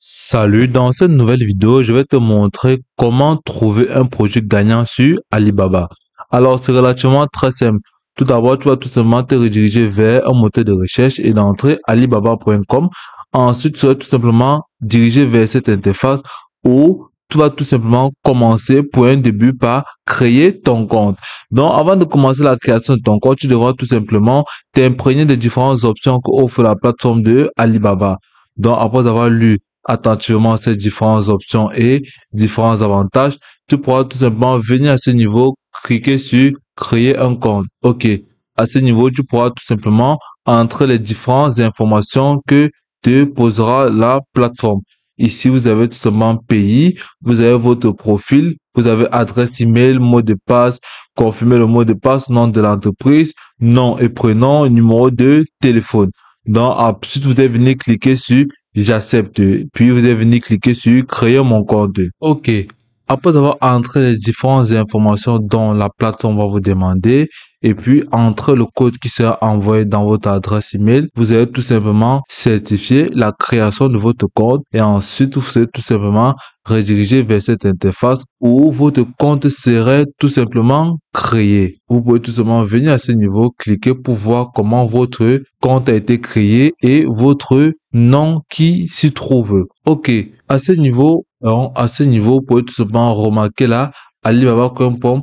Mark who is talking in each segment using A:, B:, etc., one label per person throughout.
A: Salut, dans cette nouvelle vidéo, je vais te montrer comment trouver un produit gagnant sur Alibaba. Alors, c'est relativement très simple. Tout d'abord, tu vas tout simplement te rediriger vers un moteur de recherche et d'entrer alibaba.com. Ensuite, tu vas tout simplement diriger vers cette interface où tu vas tout simplement commencer pour un début par créer ton compte. Donc, avant de commencer la création de ton compte, tu devras tout simplement t'imprégner des différentes options qu'offre la plateforme de Alibaba. Donc, après avoir lu attentivement ces différentes options et différents avantages, tu pourras tout simplement venir à ce niveau, cliquer sur créer un compte. OK. À ce niveau, tu pourras tout simplement entrer les différentes informations que te posera la plateforme. Ici, vous avez tout simplement pays, vous avez votre profil, vous avez adresse email, mot de passe, confirmer le mot de passe, nom de l'entreprise, nom et prénom, numéro de téléphone. Donc, ensuite, vous allez venir cliquer sur j'accepte. Puis vous allez venir cliquer sur créer mon compte. OK. Après avoir entré les différentes informations dont la plateforme va vous demander et puis entre le code qui sera envoyé dans votre adresse email, vous allez tout simplement certifier la création de votre compte et ensuite vous allez tout simplement rediriger vers cette interface où votre compte serait tout simplement créé. Vous pouvez tout simplement venir à ce niveau, cliquer pour voir comment votre compte a été créé et votre nom qui s'y trouve. OK. À ce niveau, vous pouvez tout simplement remarquer là, Alibaba.com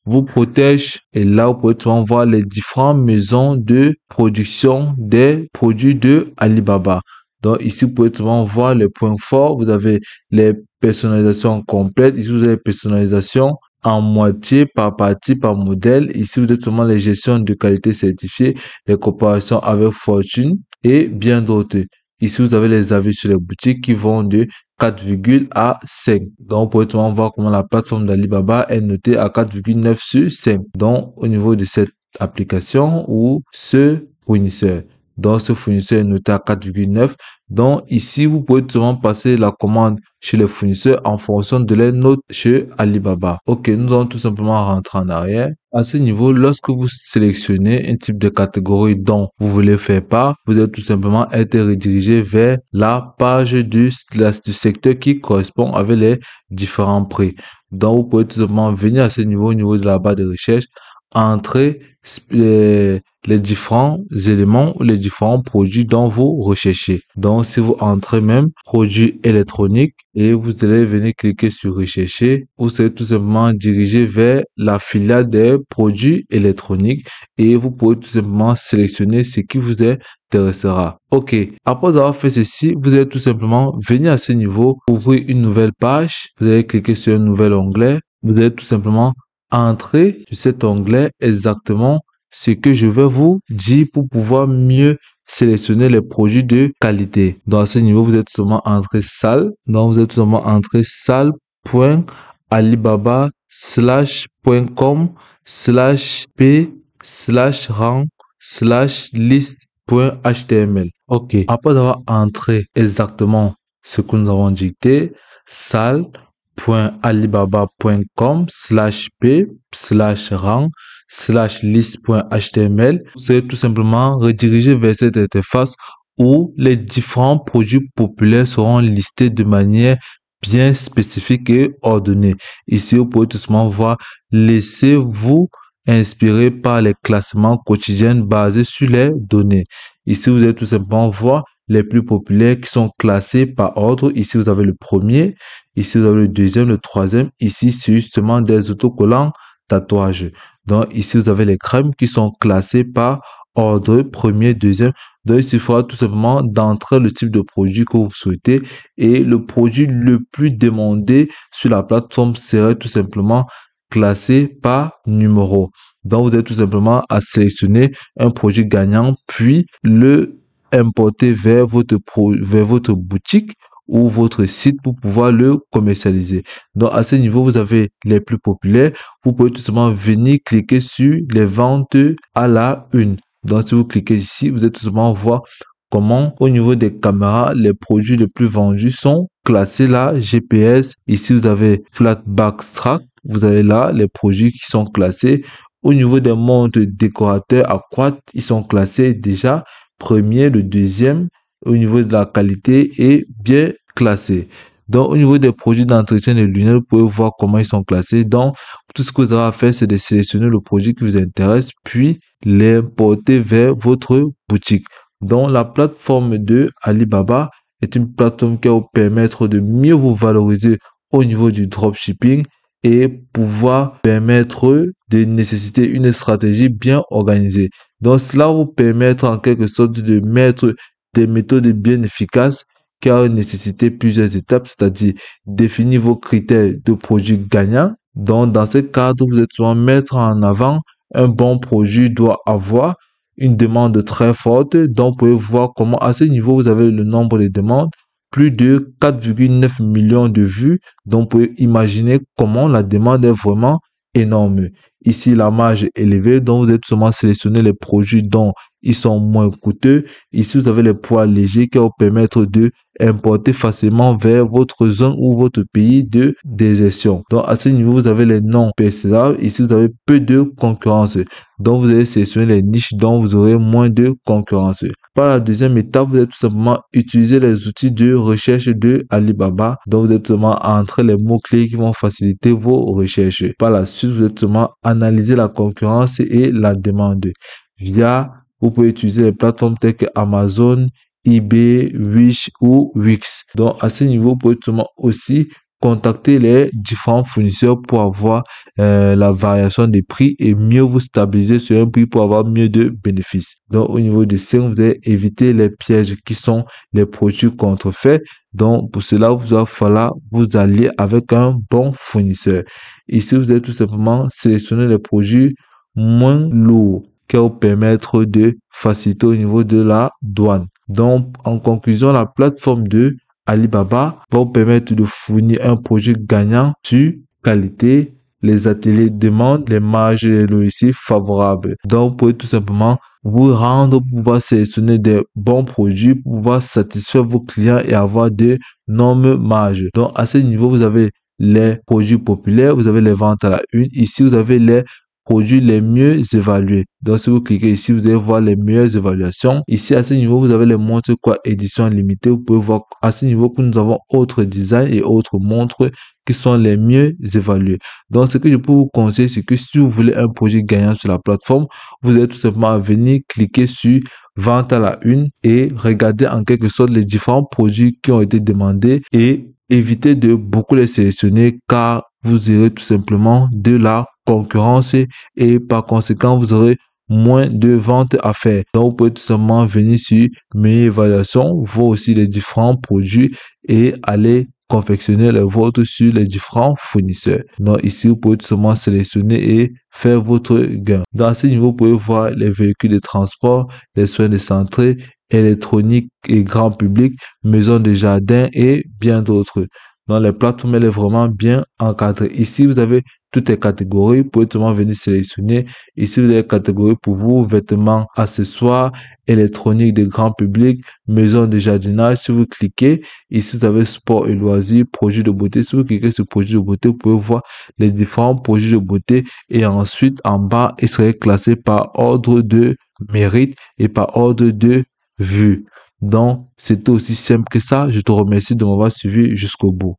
A: vous protège et là, vous pouvez tout simplement voir les différentes maisons de production des produits de Alibaba. Donc ici, vous pouvez tout simplement voir les points forts. Vous avez les personnalisations complètes. Ici, vous avez les personnalisations en moitié, par partie, par modèle. Ici, vous avez tout simplement les gestions de qualité certifiées, les coopérations avec Fortune et bien d'autres. Ici, vous avez les avis sur les boutiques qui vont de 4, à 5. Donc, vous pouvez tout voir comment la plateforme d'Alibaba est notée à 4,9 sur 5. Donc, au niveau de cette application ou ce fournisseur. Donc, ce fournisseur est noté à 4,9. Donc, ici, vous pouvez tout simplement passer la commande chez les fournisseurs en fonction de les notes chez Alibaba. OK, nous allons tout simplement rentrer en arrière. À ce niveau, lorsque vous sélectionnez un type de catégorie dont vous voulez faire part, vous allez tout simplement être redirigé vers la page du secteur qui correspond avec les différents prix. Donc, vous pouvez tout simplement venir à ce niveau, au niveau de la barre de recherche, entrer les différents éléments ou les différents produits dont vous recherchez. Donc, si vous entrez même produits électroniques et vous allez venir cliquer sur rechercher, vous serez tout simplement dirigé vers la filiale des produits électroniques et vous pouvez tout simplement sélectionner ce qui vous intéressera. OK. Après avoir fait ceci, vous allez tout simplement venir à ce niveau, ouvrir une nouvelle page. Vous allez cliquer sur un nouvel onglet. Vous allez tout simplement entrer sur cet onglet exactement ce que je vais vous dire pour pouvoir mieux sélectionner les produits de qualité. Dans ce niveau, vous êtes seulement entré salle. Donc, vous êtes seulement entré salle.alibaba/p/rang/list.html. OK. Après avoir entré exactement ce que nous avons dicté, salle.alibaba.com/p/rang/list.html. Vous serez tout simplement redirigé vers cette interface où les différents produits populaires seront listés de manière bien spécifique et ordonnée. Ici, vous pouvez tout simplement voir, laissez-vous inspirer par les classements quotidiens basés sur les données. Ici, vous allez tout simplement voir les plus populaires qui sont classés par ordre. Ici, vous avez le premier. Ici, vous avez le deuxième, le troisième. Ici, c'est justement des autocollants tatouages. Donc, ici, vous avez les crèmes qui sont classées par ordre premier, deuxième. Donc, il suffira tout simplement d'entrer le type de produit que vous souhaitez et le produit le plus demandé sur la plateforme serait tout simplement classé par numéro. Donc, vous avez tout simplement à sélectionner un produit gagnant, puis le importer vers votre boutique ou votre site pour pouvoir le commercialiser. Donc, à ce niveau, vous avez les plus populaires. Vous pouvez tout simplement venir cliquer sur les ventes à la une. Donc, si vous cliquez ici, vous allez tout simplement voir comment, au niveau des caméras, les produits les plus vendus sont classés là, GPS. Ici, vous avez Flat Backstrack. Vous avez là les produits qui sont classés. Au niveau des montres décorateurs à quad, ils sont classés déjà premier, le deuxième au niveau de la qualité est bien classé. Donc, au niveau des produits d'entretien des lunettes, vous pouvez voir comment ils sont classés. Donc, tout ce que vous avez à faire, c'est de sélectionner le produit qui vous intéresse, puis l'importer vers votre boutique. Donc, la plateforme de Alibaba est une plateforme qui va vous permettre de mieux vous valoriser au niveau du dropshipping et pouvoir permettre de nécessiter une stratégie bien organisée. Donc, cela va vous permettre en quelque sorte de mettre des méthodes bien efficaces qui ont nécessité plusieurs étapes, c'est-à-dire définir vos critères de produits gagnants. Donc, dans ce cadre, vous êtes souvent mettre en avant un bon produit doit avoir une demande très forte. Donc, vous pouvez voir comment à ce niveau, vous avez le nombre de demandes, plus de 4,9 millions de vues. Donc, vous pouvez imaginer comment la demande est vraiment énorme. Ici, la marge est élevée, donc vous êtes seulement sélectionner les produits dont ils sont moins coûteux. Ici, vous avez les poids légers qui vont permettre de importer facilement vers votre zone ou votre pays de désertion. Donc, à ce niveau, vous avez les noms personnels. Ici, vous avez peu de concurrence. Donc, vous allez sélectionner les niches dont vous aurez moins de concurrence. Par la deuxième étape, vous allez tout simplement utiliser les outils de recherche de Alibaba. Donc, vous allez tout simplement entrer les mots-clés qui vont faciliter vos recherches. Par la suite, vous allez tout simplement analyser la concurrence et la demande. Vous pouvez utiliser les plateformes telles que Amazon, eBay, Wish ou Wix. Donc, à ce niveau, vous pouvez tout simplement aussi contacter les différents fournisseurs pour avoir la variation des prix et mieux vous stabiliser sur un prix pour avoir mieux de bénéfices. Donc, au niveau des SEO, vous allez éviter les pièges qui sont les produits contrefaits. Donc, pour cela, vous va falloir vous allier avec un bon fournisseur. Ici, vous allez tout simplement sélectionner les produits moins lourds qui va vous permettre de faciliter au niveau de la douane. Donc, en conclusion, la plateforme de Alibaba va vous permettre de fournir un produit gagnant sur qualité. Les ateliers demandent les marges et les logiciels favorables. Donc, vous pouvez tout simplement vous rendre pour pouvoir sélectionner des bons produits, pour pouvoir satisfaire vos clients et avoir d'énormes marges. Donc, à ce niveau, vous avez les produits populaires, vous avez les ventes à la une. Ici, vous avez les produits les mieux évalués. Donc, si vous cliquez ici, vous allez voir les meilleures évaluations. Ici, à ce niveau, vous avez les montres quoi édition limitée. Vous pouvez voir à ce niveau que nous avons autres designs et autres montres qui sont les mieux évaluées. Donc, ce que je peux vous conseiller, c'est que si vous voulez un produit gagnant sur la plateforme, vous allez tout simplement venir cliquer sur vente à la une et regarder en quelque sorte les différents produits qui ont été demandés et éviter de beaucoup les sélectionner car vous aurez tout simplement de la concurrence et par conséquent, vous aurez moins de ventes à faire. Donc, vous pouvez tout simplement venir sur mes évaluations, voir aussi les différents produits et aller confectionner les vôtres sur les différents fournisseurs. Donc, ici, vous pouvez tout simplement sélectionner et faire votre gain. Dans ce niveau, vous pouvez voir les véhicules de transport, les soins de santé, électronique et grand public, maison de jardin et bien d'autres. Dans les plateformes, elle est vraiment bien encadrée. Ici, vous avez toutes les catégories. Vous pouvez tout simplement venir sélectionner. Ici, vous avez les catégories pour vous, vêtements, accessoires, électronique de grand public, maison de jardinage. Si vous cliquez, ici, vous avez sport et loisirs, produits de beauté. Si vous cliquez sur produits de beauté, vous pouvez voir les différents produits de beauté et ensuite, en bas, il serait classé par ordre de mérite et par ordre de vue. Donc, c'était aussi simple que ça. Je te remercie de m'avoir suivi jusqu'au bout.